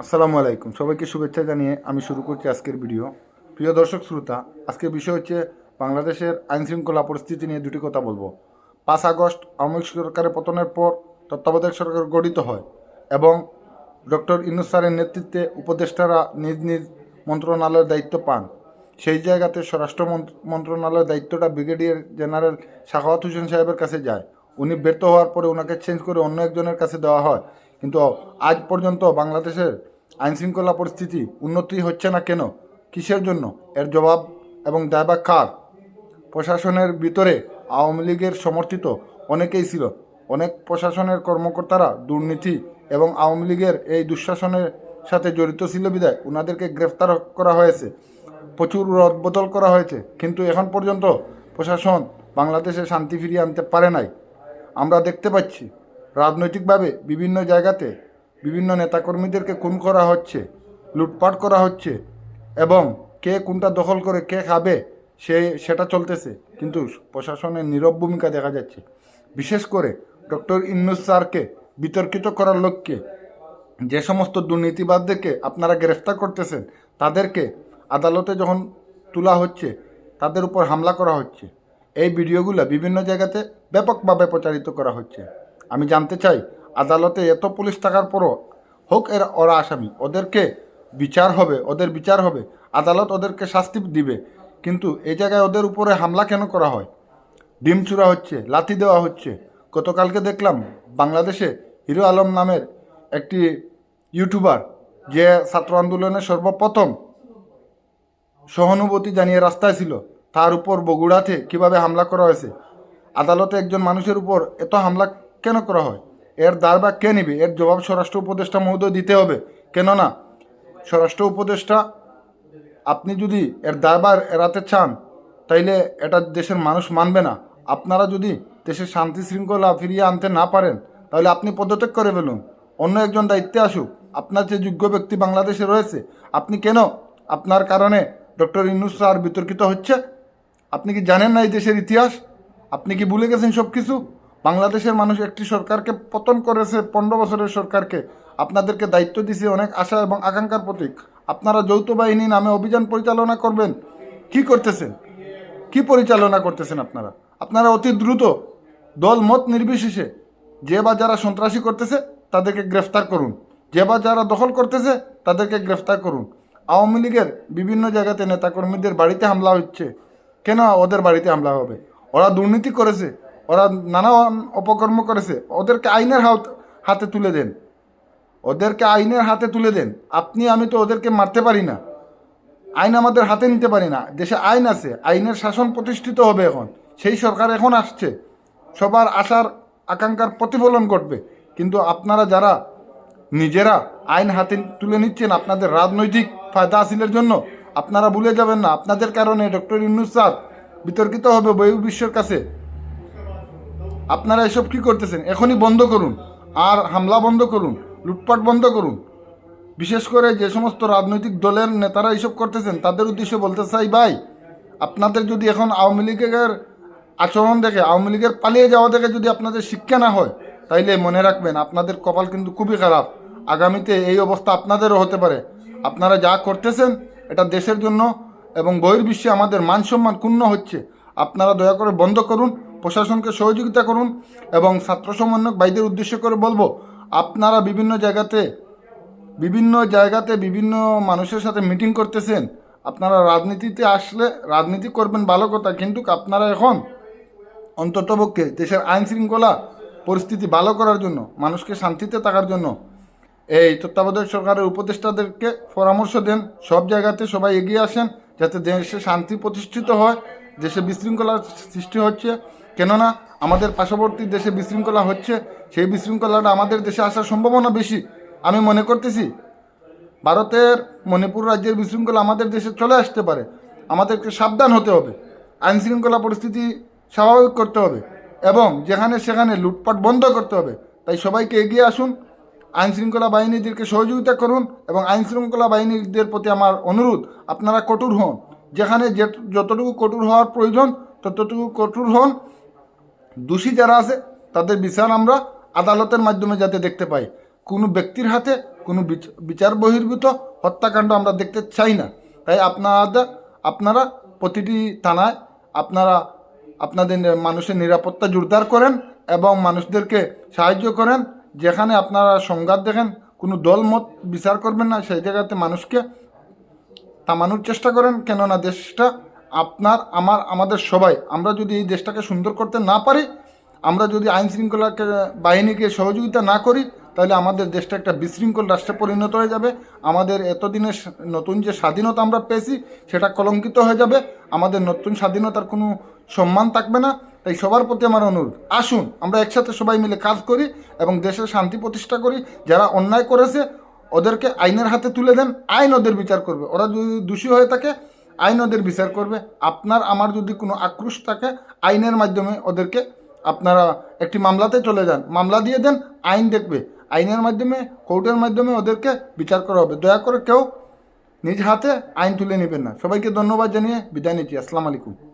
আসসালামু আলাইকুম, সবাইকে শুভেচ্ছা জানিয়ে আমি শুরু করছি আজকের ভিডিও। প্রিয় দর্শক শ্রোতা, আজকের বিষয় হচ্ছে বাংলাদেশের আইনশৃঙ্খলা পরিস্থিতি নিয়ে দুটি কথা বলবো। 5 আগস্ট আওয়ামী লীগ সরকারের পতনের পর তত্ত্বাবধায়ক সরকার গঠিত হয় এবং ডক্টর ইউনূস স্যারের নেতৃত্বে উপদেষ্টারা নিজ নিজ মন্ত্রণালয়ের দায়িত্ব পান। সেই জায়গাতে স্বরাষ্ট্র মন্ত্রণালয়ের দায়িত্বটা ব্রিগেডিয়ার জেনারেল সাখাওয়াত হোসেন সাহেবের কাছে যায়। উনি ব্যর্থ হওয়ার পরে ওনাকে চেঞ্জ করে অন্য একজনের কাছে দেওয়া হয়। কিন্তু আজ পর্যন্ত বাংলাদেশের আইনশৃঙ্খলা পরিস্থিতি উন্নতি হচ্ছে না কেন, কিসের জন্য, এর জবাব এবং দায়ভার কার? প্রশাসনের ভিতরে আওয়ামী লীগের সমর্থিত অনেকেই ছিল। অনেক প্রশাসনের কর্মকর্তারা দুর্নীতি এবং আওয়ামী লীগের এই দুঃশাসনের সাথে জড়িত ছিল বিধায় ওনাদেরকে গ্রেফতার করা হয়েছে, প্রচুর রদবদল করা হয়েছে, কিন্তু এখন পর্যন্ত প্রশাসন বাংলাদেশে শান্তি ফিরিয়ে আনতে পারে নাই। আমরা দেখতে পাচ্ছি রাজনৈতিকভাবে বিভিন্ন জায়গাতে বিভিন্ন নেতাকর্মীদেরকে খুন করা হচ্ছে, লুটপাট করা হচ্ছে এবং কে কোনটা দখল করে কে খাবে সেটা চলতেছে, কিন্তু প্রশাসনের নীরব ভূমিকা দেখা যাচ্ছে। বিশেষ করে ডক্টর ইউনূস স্যারকে বিতর্কিত করার লক্ষ্যে যে সমস্ত দুর্নীতিবাদদেরকে আপনারা গ্রেফতার করতেছেন, তাদেরকে আদালতে যখন তোলা হচ্ছে তাদের উপর হামলা করা হচ্ছে। এই ভিডিওগুলো বিভিন্ন জায়গাতে ব্যাপকভাবে প্রচারিত করা হচ্ছে। আমি জানতে চাই, আদালতে এত পুলিশ থাকার পরও হোক ওরা আসামি, ওদেরকে বিচার হবে, ওদের বিচার হবে, আদালত ওদেরকে শাস্তি দিবে, কিন্তু এই জায়গায় ওদের উপরে হামলা কেন করা হয়? ডিম চূড়া হচ্ছে, লাথি দেওয়া হচ্ছে। গতকালকে দেখলাম বাংলাদেশে হিরো আলম নামের একটি ইউটিউবার, যে ছাত্র আন্দোলনের সর্বপ্রথম সহানুভূতি জানিয়ে রাস্তায় ছিল, তার উপর বগুড়াতে কিভাবে হামলা করা হয়েছে। আদালতে একজন মানুষের উপর এত হামলা কেন করা হয়? এর দায়ভার কে নেবে? এর জবাব স্বরাষ্ট্র উপদেষ্টা মহোদয় দিতে হবে। কেননা স্বরাষ্ট্র উপদেষ্টা, আপনি যদি এর দায়ভার এড়াতে চান তাইলে এটা দেশের মানুষ মানবে না। আপনারা যদি দেশের শান্তি শৃঙ্খলা ফিরিয়ে আনতে না পারেন তাহলে আপনি পদত্যাগ করে ফেলুন, অন্য একজন দায়িত্বে আসুক। আপনার যে যোগ্য ব্যক্তি বাংলাদেশে রয়েছে, আপনি কেন আপনার কারণে ডক্টর ইউনূস স্যার বিতর্কিত হচ্ছে? আপনি কি জানেন না এই দেশের ইতিহাস? আপনি কি ভুলে গেছেন সব কিছু? বাংলাদেশের মানুষ একটি সরকারকে পতন করেছে, 15 বছরের সরকারকে। আপনাদেরকে দায়িত্ব দিছে অনেক আশা এবং আকাঙ্ক্ষার প্রতীক। আপনারা যৌথ বাহিনী নামে অভিযান পরিচালনা করবেন। কি করতেছেন? কি পরিচালনা করতেছেন আপনারা? আপনারা অতি দ্রুত দল মত নির্বিশেষে যে বা যারা সন্ত্রাসী করতেছে তাদেরকে গ্রেফতার করুন, যে বা যারা দখল করতেছে তাদেরকে গ্রেফতার করুন। আওয়ামী লীগের বিভিন্ন জায়গাতে নেতাকর্মীদের বাড়িতে হামলা হচ্ছে। কেন ওদের বাড়িতে হামলা হবে? ওরা দুর্নীতি করেছে, ওরা নানান অপকর্ম করেছে, ওদেরকে আইনের হাতে তুলে দেন, ওদেরকে আইনের হাতে তুলে দেন। আপনি আমি তো ওদেরকে মারতে পারি না, আইন আমাদের হাতে নিতে পারি না। দেশে আইন আছে, আইনের শাসন প্রতিষ্ঠিত হবে। এখন সেই সরকার এখন আসছে, সবার আশার আকাঙ্ক্ষার প্রতিফলন ঘটবে। কিন্তু আপনারা যারা নিজেরা আইন হাতে তুলে নিচ্ছেন আপনাদের রাজনৈতিক ফায়দা হাসিলের জন্য, আপনারা ভুলে যাবেন না আপনাদের কারণে ডক্টর ইউনূস স্যার বিতর্কিত হবে বহির্বিশ্বের কাছে। আপনারা এসব কি করতেছেন? এখনই বন্ধ করুন, আর হামলা বন্ধ করুন, লুটপাট বন্ধ করুন। বিশেষ করে যে সমস্ত রাজনৈতিক দলের নেতারা এইসব করতেছেন তাদের উদ্দেশ্যে বলতে চাই, ভাই, আপনাদের যদি এখন আওয়ামী লীগের আচরণ দেখে, আওয়ামী লীগের পালিয়ে যাওয়া দেখে যদি আপনাদের শিক্ষা না হয়, তাইলে মনে রাখবেন আপনাদের কপাল কিন্তু খুবই খারাপ। আগামীতে এই অবস্থা আপনাদেরও হতে পারে। আপনারা যা করতেছেন এটা দেশের জন্য এবং বহির্বিশ্বে আমাদের মান সম্মান ক্ষুণ্ণ হচ্ছে। আপনারা দয়া করে বন্ধ করুন, প্রশাসনকে সহযোগিতা করুন। এবং ছাত্র সমন্বয়ক ভাইদের উদ্দেশ্য করে বলবো, আপনারা বিভিন্ন জায়গাতে বিভিন্ন মানুষের সাথে মিটিং করতেছেন। আপনারা রাজনীতিতে আসলে রাজনীতি করবেন ভালো কথা, কিন্তু আপনারা এখন অন্ততপক্ষে দেশের আইন শৃঙ্খলা পরিস্থিতি ভালো করার জন্য, মানুষকে শান্তিতে থাকার জন্য এই তত্ত্বাবধায়ক সরকারের উপদেষ্টাদেরকে পরামর্শ দেন। সব জায়গাতে সবাই এগিয়ে আসেন যাতে দেশে শান্তি প্রতিষ্ঠিত হয়। দেশে বিশৃঙ্খলার সৃষ্টি হচ্ছে, কেননা আমাদের পার্শ্ববর্তী দেশে বিশৃঙ্খলা হচ্ছে। সেই বিশৃঙ্খলাটা আমাদের দেশে আসার সম্ভাবনা বেশি। আমি মনে করতেছি ভারতের মণিপুর রাজ্যের বিশৃঙ্খলা আমাদের দেশে চলে আসতে পারে। আমাদেরকে সাবধান হতে হবে, আইন শৃঙ্খলা পরিস্থিতি স্বাভাবিক করতে হবে এবং যেখানে সেখানে লুটপাট বন্ধ করতে হবে। তাই সবাইকে এগিয়ে আসুন, আইন শৃঙ্খলা বাহিনীদেরকে সহযোগিতা করুন এবং আইন শৃঙ্খলা বাহিনীদের প্রতি আমার অনুরোধ, আপনারা কঠোর হন। যেখানে যতটুকু কঠোর হওয়ার প্রয়োজন ততটুকু কঠোর হন। দোষী যারা আছে তাদের বিচার আমরা আদালতের মাধ্যমে যাতে দেখতে পাই। কোনো ব্যক্তির হাতে কোনো বিচার বহির্ভূত হত্যাকাণ্ড আমরা দেখতে চাই না। তাই আপনারা প্রতিটি থানায় আপনাদের মানুষের নিরাপত্তা জোরদার করেন এবং মানুষদেরকে সাহায্য করেন। যেখানে আপনারা সংঘাত দেখেন, কোনো দল মত বিচার করবেন না, সেই জায়গাতে মানুষকে থামানোর চেষ্টা করেন। কেননা দেশটা আমাদের সবাই, আমরা যদি এই দেশটাকে সুন্দর করতে না পারি, আমরা যদি আইন শৃঙ্খলা বাহিনীকে সহযোগিতা না করি, তাহলে আমাদের দেশটা একটা বিশৃঙ্খল রাষ্ট্রে পরিণত হয়ে যাবে। আমাদের এতদিনের নতুন যে স্বাধীনতা আমরা পেয়েছি সেটা কলঙ্কিত হয়ে যাবে। আমাদের নতুন স্বাধীনতার কোনো সম্মান থাকবে না। তাই সবার প্রতি আমার অনুরোধ, আসুন আমরা একসাথে সবাই মিলে কাজ করি এবং দেশের শান্তি প্রতিষ্ঠা করি। যারা অন্যায় করেছে ওদেরকে আইনের হাতে তুলে দেন, আইন ওদের বিচার করবে। ওরা যদি দোষী হয়ে থাকে আইন ওদের বিচার করবে। আমার যদি কোনো আক্রোশ থাকে, আইনের মাধ্যমে ওদেরকে আপনারা একটি মামলাতে চলে যান, মামলা দিয়ে দেন, আইন দেখবে। আইনের মাধ্যমে, কোর্টের মাধ্যমে ওদেরকে বিচার করা হবে। দয়া করে কেউ নিজ হাতে আইন তুলে নেবেন না। সবাইকে ধন্যবাদ জানিয়ে বিদায় নিচ্ছি। আসসালামু আলাইকুম।